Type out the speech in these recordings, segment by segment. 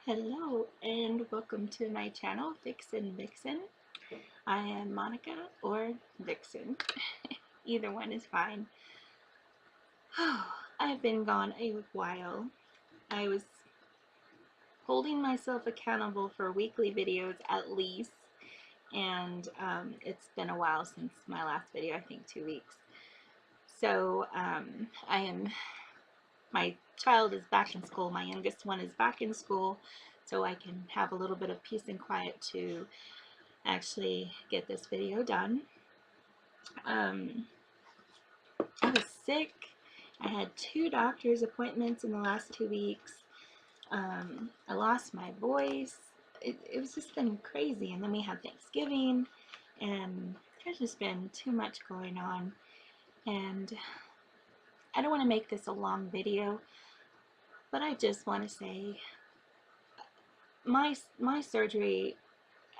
Hello and welcome to my channel, Vixen Vixen. I am Monica or Vixen. Either one is fine. I've been gone a while. I was holding myself accountable for weekly videos at least, and it's been a while since my last video, I think 2 weeks. So my child is back in school. My youngest one is back in school, so I can have a little bit of peace and quiet to actually get this video done. I was sick. I had 2 doctor's appointments in the last 2 weeks. I lost my voice. It was just been crazy. And then we had Thanksgiving, and there's just been too much going on. And I don't want to make this a long video, but I just want to say my surgery,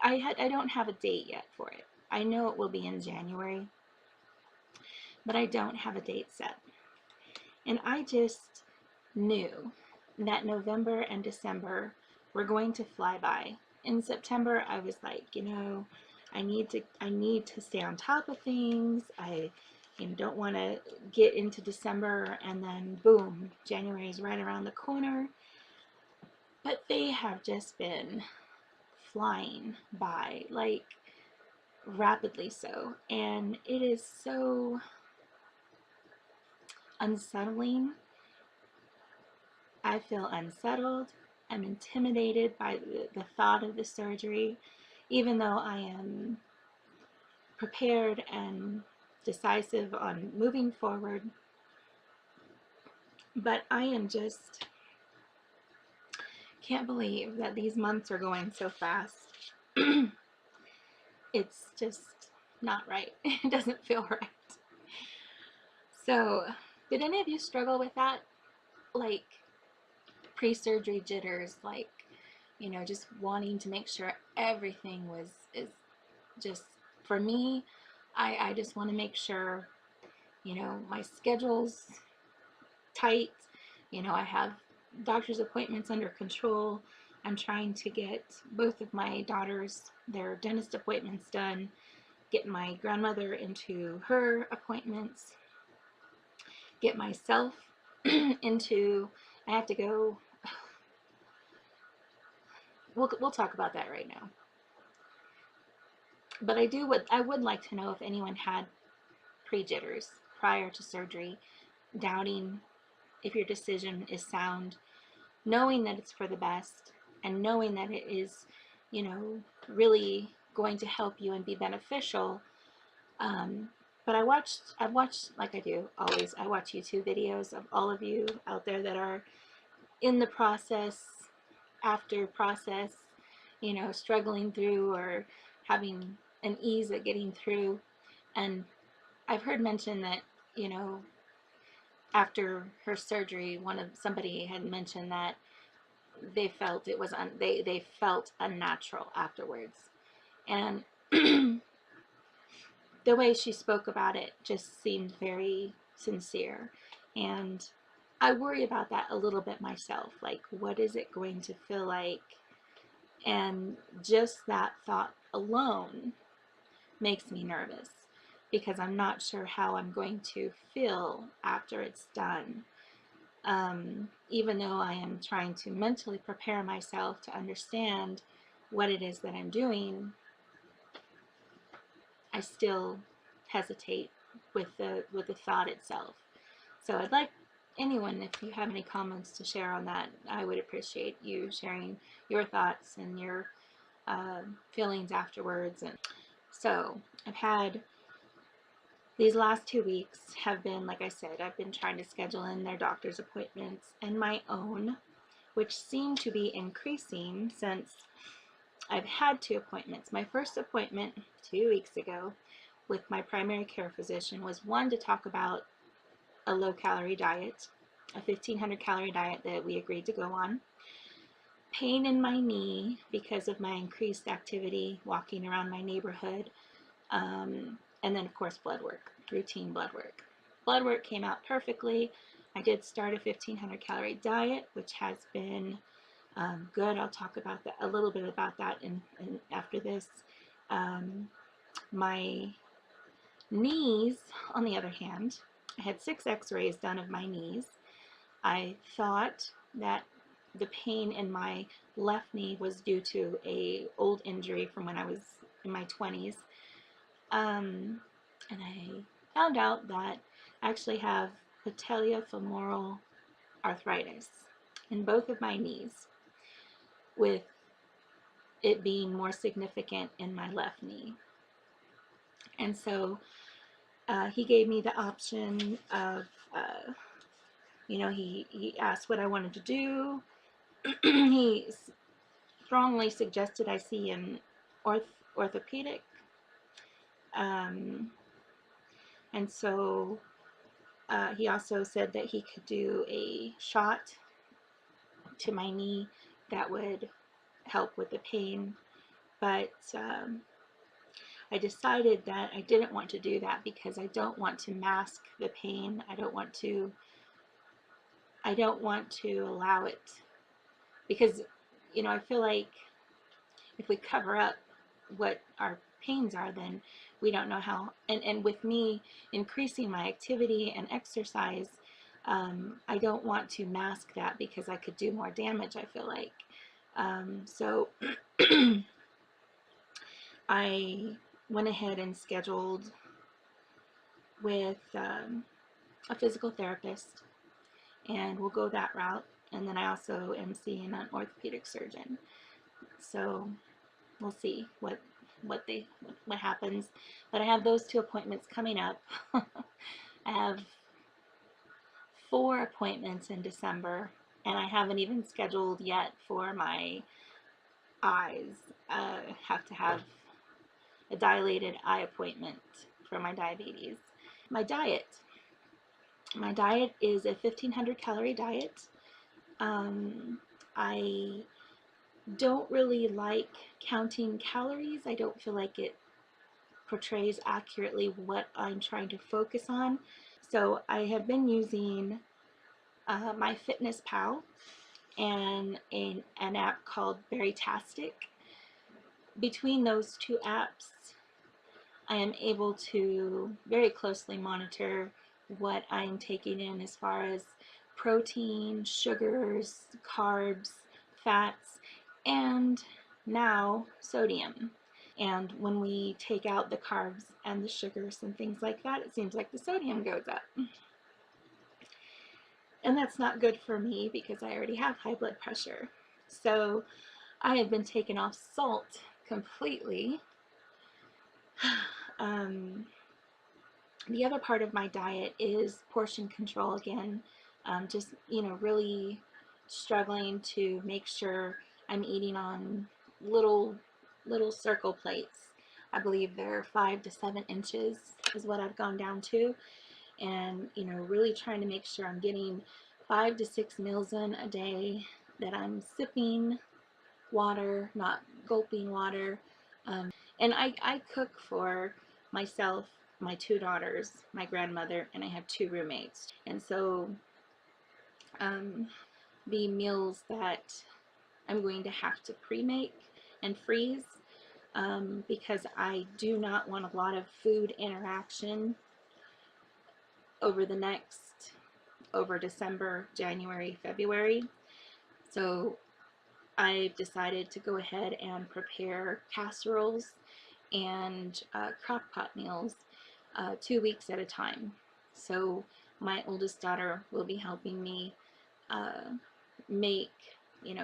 I don't have a date yet for it. I know it will be in January, but I don't have a date set. And I just knew that November and December were going to fly by. In September, I was like, I need to stay on top of things. I don't want to get into December and then boom, January is right around the corner. But they have just been flying by, like rapidly so, and it is so unsettling. I feel unsettled. I'm intimidated by the thought of the surgery, even though I am prepared and decisive on moving forward. But I am just can't believe that these months are going so fast. It's just not right. It doesn't feel right. So, did any of you struggle with that? Like pre-surgery jitters, like, just wanting to make sure everything is just, for me, I just want to make sure, my schedule's tight, I have doctor's appointments under control. I'm trying to get both of my daughters their dentist appointments done, get my grandmother into her appointments, get myself into, I have to go, we'll talk about that right now. But I would like to know if anyone had pre-jitters prior to surgery, doubting if your decision is sound, knowing that it's for the best, and knowing that it is, really going to help you and be beneficial. But I've watched, like I do always, I watch YouTube videos of all of you out there that are in the process, after process, struggling through or having an ease at getting through. And I've heard mention that, after her surgery, somebody had mentioned that they felt it was they felt unnatural afterwards. And the way she spoke about it just seemed very sincere. And I worry about that a little bit myself. Like, what is it going to feel like? And just that thought alone makes me nervous, because I'm not sure how I'm going to feel after it's done. Even though I am trying to mentally prepare myself to understand what it is that I'm doing, I still hesitate with the thought itself. So I'd like anyone, if you have any comments to share on that, I would appreciate you sharing your thoughts and your feelings afterwards. And so I've had these last 2 weeks have been, like I said, I've been trying to schedule in their doctor's appointments and my own, which seem to be increasing since I've had 2 appointments. My first appointment 2 weeks ago with my primary care physician was one to talk about a low-calorie diet, a 1,500 calorie diet that we agreed to go on. Pain in my knee because of my increased activity walking around my neighborhood, and then of course blood work, routine blood work. Blood work came out perfectly. I did start a 1,500 calorie diet, which has been Good. I'll talk about that a little bit about that in after this. My knees, on the other hand, I had 6 x-rays done of my knees. I thought that the pain in my left knee was due to a old injury from when I was in my 20s. And I found out that I actually have patellofemoral arthritis in both of my knees, with it being more significant in my left knee. And so he gave me the option of, he asked what I wanted to do. He strongly suggested I see an orthopedic. And so he also said that he could do a shot to my knee that would help with the pain. But I decided that I didn't want to do that because I don't want to mask the pain. I don't want to allow it, because I feel like if we cover up what our pains are, then we don't know how. And with me increasing my activity and exercise, I don't want to mask that because I could do more damage, I feel like. So I went ahead and scheduled with a physical therapist, and we'll go that route. And then I also am seeing an orthopedic surgeon. So we'll see what happens. But I have those 2 appointments coming up. I have 4 appointments in December, and I haven't even scheduled yet for my eyes. I have to have a dilated eye appointment for my diabetes. My diet is a 1,500 calorie diet. I don't really like counting calories. I don't feel like it portrays accurately what I'm trying to focus on. So I have been using MyFitnessPal and an app called Verytastic. Between those 2 apps, I am able to very closely monitor what I'm taking in as far as protein, sugars, carbs, fats, and now sodium. And when we take out the carbs and the sugars and things like that, it seems like the sodium goes up. And that's not good for me because I already have high blood pressure. So I have been taking off salt completely. The other part of my diet is portion control again. Just, really struggling to make sure I'm eating on little circle plates. I believe they're 5 to 7 inches is what I've gone down to. And, really trying to make sure I'm getting 5 to 6 meals in a day, that I'm sipping water, not gulping water. And I cook for myself, my 2 daughters, my grandmother, and I have 2 roommates. And so the meals that I'm going to have to pre-make and freeze, because I do not want a lot of food interaction over December, January, February. So I've decided to go ahead and prepare casseroles and crock pot meals 2 weeks at a time. So my oldest daughter will be helping me make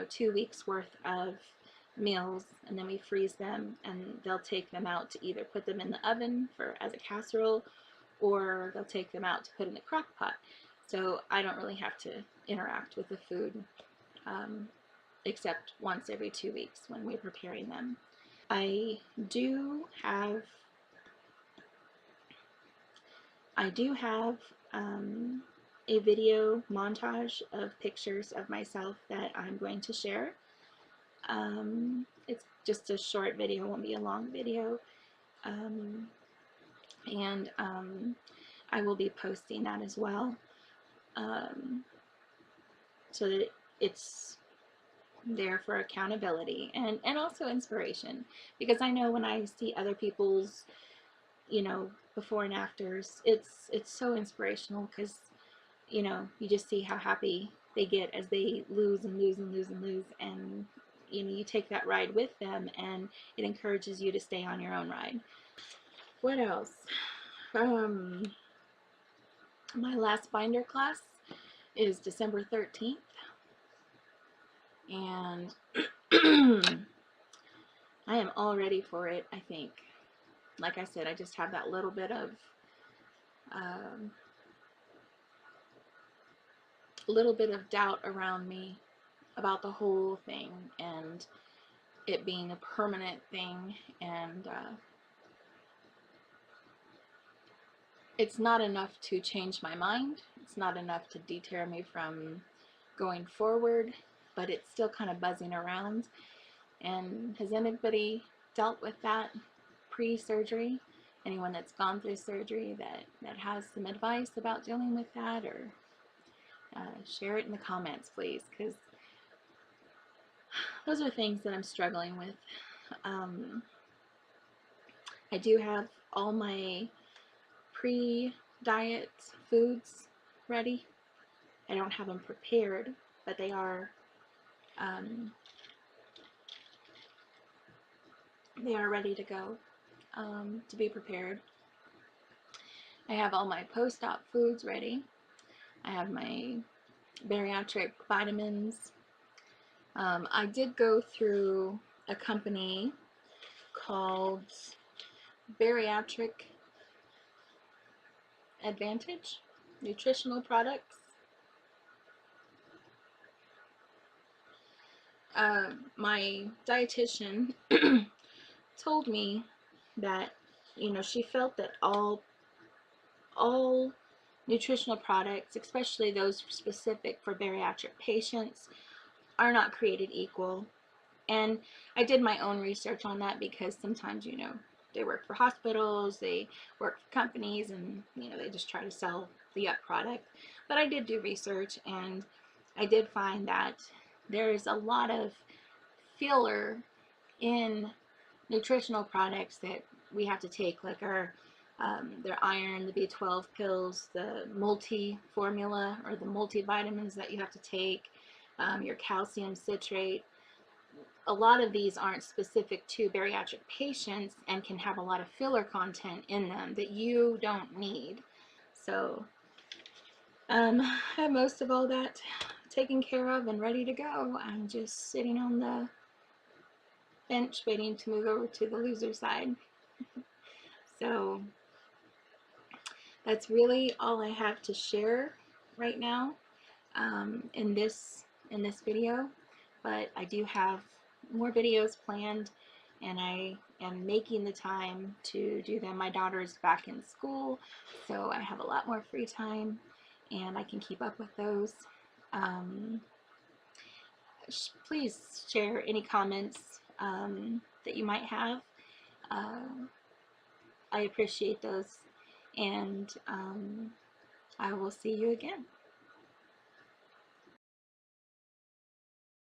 2 weeks worth of meals, and then we freeze them, and they'll take them out to either put them in the oven as a casserole, or they'll take them out to put in the crock pot. So I don't really have to interact with the food except once every 2 weeks when we're preparing them. I do have a video montage of pictures of myself that I'm going to share. It's just a short video, it won't be a long video. And I will be posting that as well, so that it's there for accountability and also inspiration, because I know when I see other people's, you know, before and afters, it's so inspirational, because you know, you just see how happy they get as they lose and lose and lose and lose, and you know, you take that ride with them, and it encourages you to stay on your own ride. What else? um my last binder class is December 13th, and I am all ready for it, I think. Like I said, I just have that um, little bit of doubt around me about the whole thing, and it being a permanent thing, and it's not enough to change my mind. It's not enough to deter me from going forward, but it's still kind of buzzing around. And has anybody dealt with that pre-surgery? Anyone that's gone through surgery that has some advice about dealing with that, or share it in the comments, please, because those are things that I'm struggling with. Um, I do have all my pre-diet foods ready. I don't have them prepared, but um, they are ready to go, to be prepared. I have all my post-op foods ready. I have my bariatric vitamins. I did go through a company called Bariatric Advantage Nutritional Products. My dietitian told me that, you know, she felt that all nutritional products, especially those specific for bariatric patients, are not created equal. And I did my own research on that, because sometimes, you know, they work for hospitals, they work for companies, and you know, they just try to sell the up product. But I did do research, and I did find that there's a lot of filler in nutritional products that we have to take, like their iron, the B12 pills, the multi-formula or the multivitamins that you have to take, your calcium citrate. A lot of these aren't specific to bariatric patients and can have a lot of filler content in them that you don't need. So I have most of all that taken care of and ready to go. I'm just sitting on the bench waiting to move over to the loser side. So that's really all I have to share right now, in this video. But I do have more videos planned, and I am making the time to do them. My daughter is back in school, so I have a lot more free time, and I can keep up with those. Um, Please share any comments that you might have. Uh, I appreciate those, and I will see you again.